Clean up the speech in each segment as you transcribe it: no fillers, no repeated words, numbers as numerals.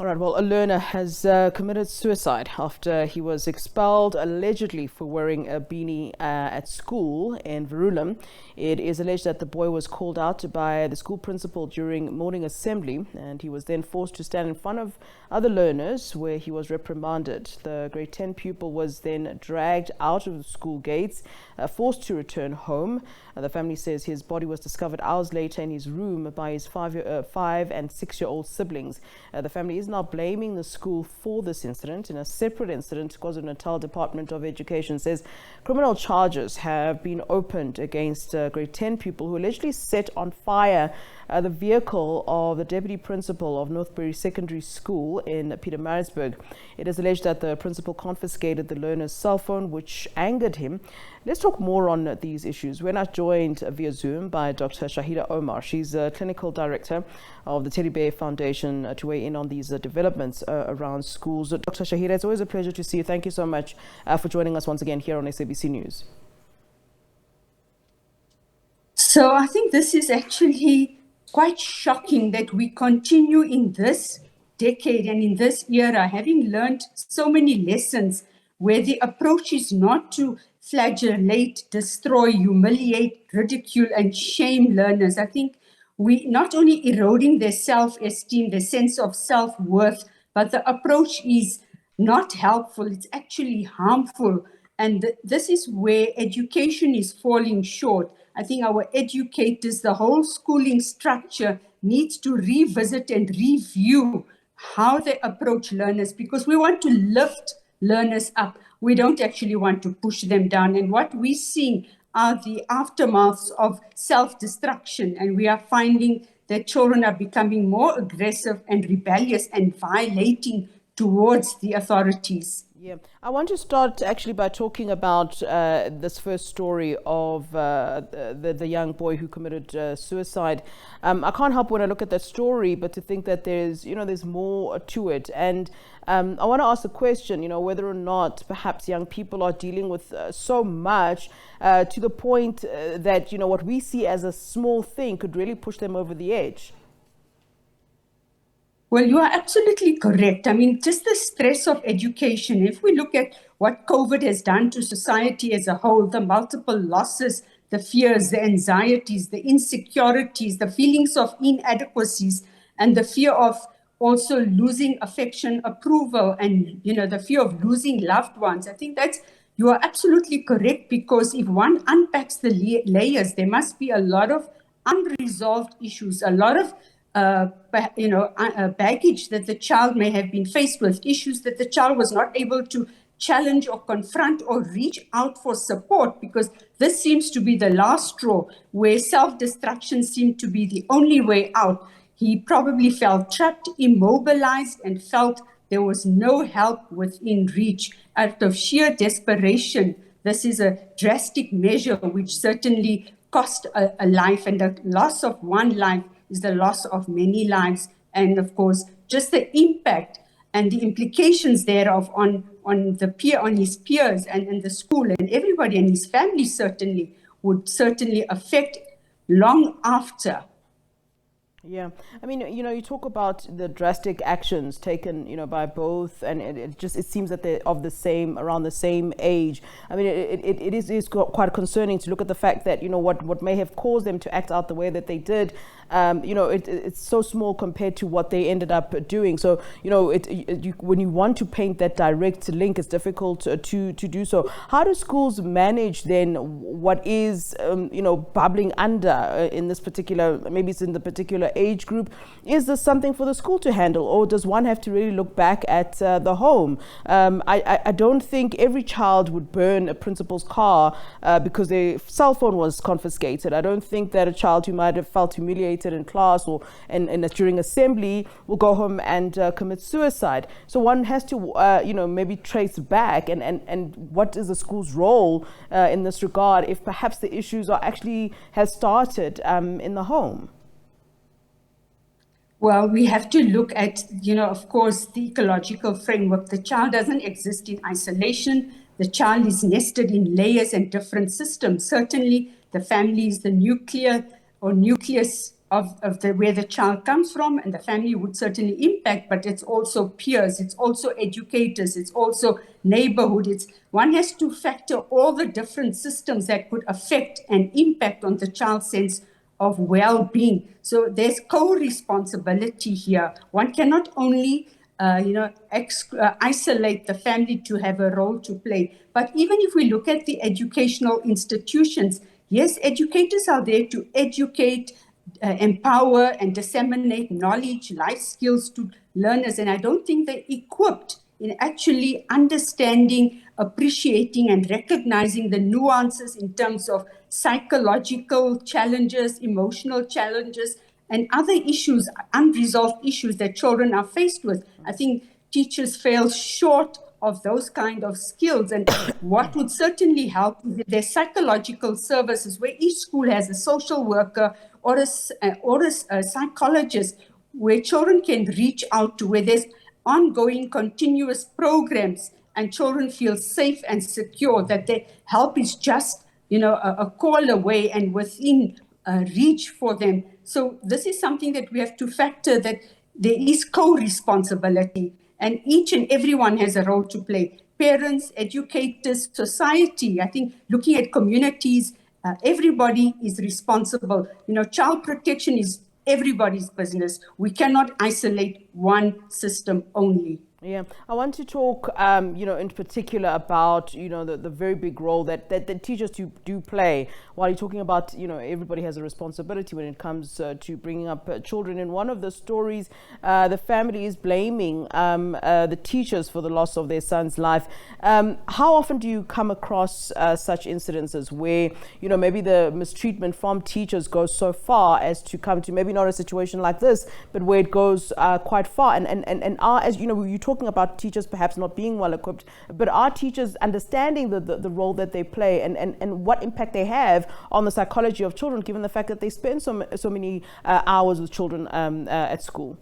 All right, well, a learner has committed suicide after he was expelled allegedly for wearing a beanie at school in Verulam. It is alleged that the boy was called out by the school principal during morning assembly, and he was then forced to stand in front of other learners where he was reprimanded. The grade 10 pupil was then dragged out of the school gates, forced to return home. The family says his body was discovered hours later in his room by his 5 and 6-year-old siblings. The family is now blaming the school for this incident. In a separate incident, KwaZulu-Natal Department of Education says criminal charges have been opened against grade 10 pupil who allegedly set on fire the vehicle of the deputy principal of Northbury Secondary School in Pietermaritzburg. It is alleged that the principal confiscated the learner's cell phone, which angered him. Let's talk more on these issues. We're now joined via Zoom by Dr Shaheda Omar. She's a clinical director of the Teddy Bear Foundation to weigh in on these developments around schools. Dr Shaheda, it's always a pleasure to see you. Thank you so much for joining us once again here on SABC News. So I think this is actually quite shocking that we continue in this decade and in this era, having learned so many lessons where the approach is not to flagellate, destroy, humiliate, ridicule, and shame learners. I think we not only eroding their self-esteem, their sense of self-worth, but the approach is not helpful. It's actually harmful. And this is where education is falling short. I think our educators, the whole schooling structure needs to revisit and review how they approach learners, because we want to lift learners up. We don't actually want to push them down. And what we're seeing are the aftermaths of self-destruction. And we are finding that children are becoming more aggressive and rebellious and violating towards the authorities. Yeah, I want to start actually by talking about this first story of the young boy who committed suicide. I can't help when I look at that story, but to think that there's more to it. And I want to ask the question, whether or not perhaps young people are dealing with so much to the point that, what we see as a small thing could really push them over the edge. Well, you are absolutely correct. I mean, just the stress of education, if we look at what COVID has done to society as a whole, the multiple losses, the fears, the anxieties, the insecurities, the feelings of inadequacies, and the fear of also losing affection, approval, and, the fear of losing loved ones. I think you are absolutely correct, because if one unpacks the layers, there must be a lot of unresolved issues, a lot of baggage that the child may have been faced with, issues that the child was not able to challenge or confront or reach out for support, because this seems to be the last straw where self-destruction seemed to be the only way out. He probably felt trapped, immobilized, and felt there was no help within reach. Out of sheer desperation, this is a drastic measure which certainly cost a life, and the loss of one life is the loss of many lives. And of course, just the impact and the implications thereof on his peers and the school and everybody and his family would certainly affect long after. Yeah, I mean, you talk about the drastic actions taken, by both, and it seems that they're around the same age. I mean, it is quite concerning to look at the fact that, what may have caused them to act out the way that they did, it's so small compared to what they ended up doing. So, when you want to paint that direct link, it's difficult to do so. How do schools manage then what is, bubbling under in this particular, maybe it's in the particular age group? Is this something for the school to handle, or does one have to really look back at the home? I don't think every child would burn a principal's car because their cell phone was confiscated. I don't think that a child who might have felt humiliated in class or and during assembly will go home and commit suicide. So one has to maybe trace back and what is the school's role in this regard if perhaps the issues has started in the home. Well, we have to look at, of course, the ecological framework. The child doesn't exist in isolation. The child is nested in layers and different systems. Certainly, the family is the nucleus where the child comes from, and the family would certainly impact, but it's also peers, it's also educators, it's also neighborhood. One has to factor all the different systems that could affect and impact on the child's sense of well-being. So there's co-responsibility here. One cannot only isolate the family to have a role to play. But even if we look at the educational institutions, yes, educators are there to educate, empower and disseminate knowledge, life skills to learners. And I don't think they're equipped in actually understanding, appreciating and recognizing the nuances in terms of psychological challenges, emotional challenges, and other issues, unresolved issues that children are faced with. I think teachers fail short of those kind of skills. And what would certainly help is their psychological services, where each school has a social worker or a psychologist where children can reach out to, where there's ongoing continuous programs and children feel safe and secure, that their help is just a call away and within reach for them. So this is something that we have to factor, that there is co-responsibility and each and everyone has a role to play. Parents, educators, society. I think looking at communities, everybody is responsible. Child protection is everybody's business. We cannot isolate one system only. Yeah, I want to talk, in particular about, the very big role that teachers do play. While you're talking about, everybody has a responsibility when it comes to bringing up children. In one of the stories, the family is blaming the teachers for the loss of their son's life. How often do you come across such incidences where, maybe the mistreatment from teachers goes so far as to come to maybe not a situation like this, but where it goes quite far? And as you talking about teachers perhaps not being well equipped, but are teachers understanding the role that they play and what impact they have on the psychology of children, given the fact that they spend so many hours with children at school?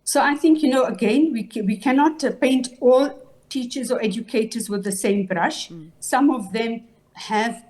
So I think, again, we cannot paint all teachers or educators with the same brush. Some of them have,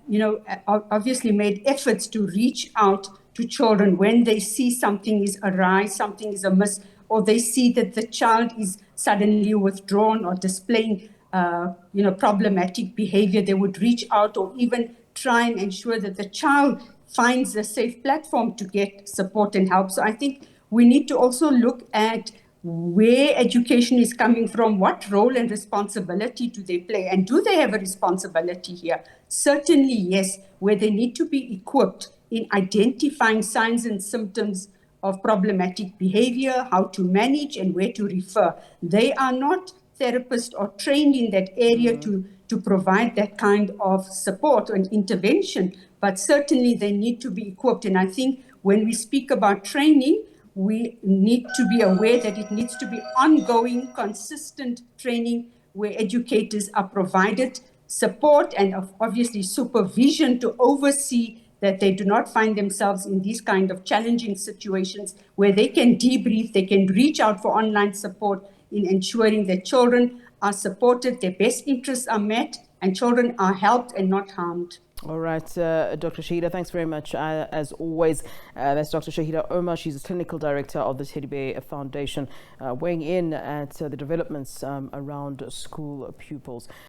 obviously made efforts to reach out to children when they see something is awry, something is amiss, or they see that the child is suddenly withdrawn or displaying, problematic behavior. They would reach out or even try and ensure that the child finds a safe platform to get support and help. So I think we need to also look at where education is coming from, what role and responsibility do they play, and do they have a responsibility here? Certainly, yes, where they need to be equipped in identifying signs and symptoms of problematic behavior, how to manage and where to refer. They are not therapists or trained in that area to provide that kind of support and intervention, but certainly they need to be equipped. And I think when we speak about training, we need to be aware that it needs to be ongoing, consistent training where educators are provided support and obviously supervision to oversee that they do not find themselves in these kind of challenging situations, where they can debrief, they can reach out for online support in ensuring that children are supported, their best interests are met, and children are helped and not harmed. All right, Dr. Shaheda, thanks very much. As always, that's Dr. Shaheda Omar. She's the clinical director of the Teddy Bear Foundation, weighing in at the developments around school pupils.